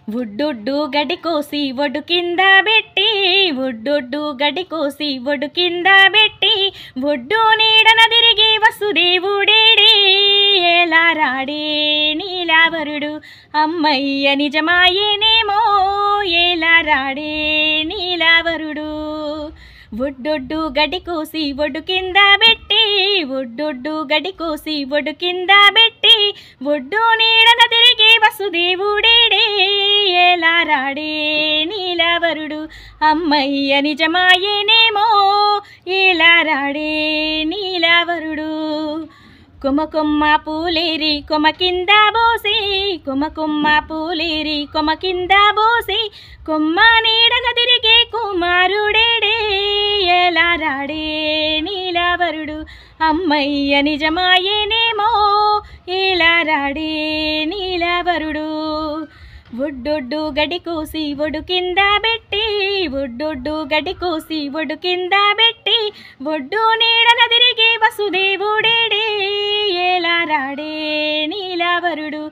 ఒడ్డొడ్డు గడి కోసి ఒడ్డు కింద పెట్టి ఒడ్డొడ్డు గడి కోసి ఒడ్డు కింద పెట్టి ఒడ్డు నీడన తిరిగి వసుదేవుడేడే ఎలా రాడే నీలావరుడు అమ్మయ్య నిజమాయేనేమో ఎలా రాడే నీలావరుడు ఒడ్డొడ్డు గడి కోసి ఒడ్డు కింద పెట్టి ఒడ్డొడ్డు గడి కోసి ఒడ్డు కింద పెట్టి ఒడ్డు నీడన తిరిగి వసుదేవుడేడే ఎలా రాడే నీలావరుడు అమ్మయ్య నిజమాయేనేమో ఎలా రాడే నీలావరుడు కొమ్మ కొమ్మ పూలేరి కొమ్మ కింద బోసి కొమ్మ కొమ్మ పూలేరి కొమ్మ కింద బోసి కొమ్మ నీడన తిరిగే కుమారుడేడే ఎలా రాడే నీలావరుడు అమ్మయ్య నిజమాయేనేమో ఎలా రాడే నీలావరుడు ఒడ్డొడ్డు గడి కోసి ఒడ్డు కింద పెట్టి ఒడ్డొడ్డు గడి కోసి ఒడ్డు కింద పెట్టి ఒడ్డు నీడన తిరిగి వసుదేవుడేడే ఎలా రాడే నీలావరుడు